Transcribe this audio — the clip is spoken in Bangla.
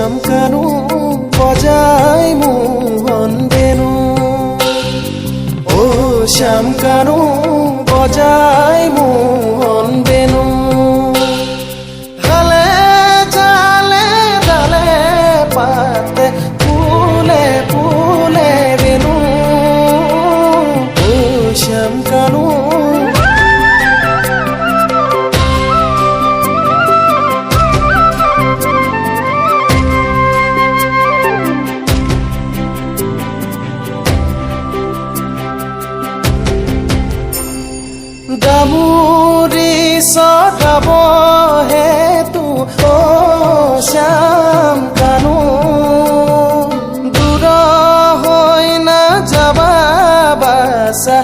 শ্যাম কানু বজায় মোহন বেনু ও শ্যাম কানু বজায় মোহন বেনু হালে জালে ডালে পাতে ফুলে ফুলে বেনু ও শ্যাম কানু দামুরি সদাব হেতু ও শ্যাম কানু দূর হই না যাবা বাসা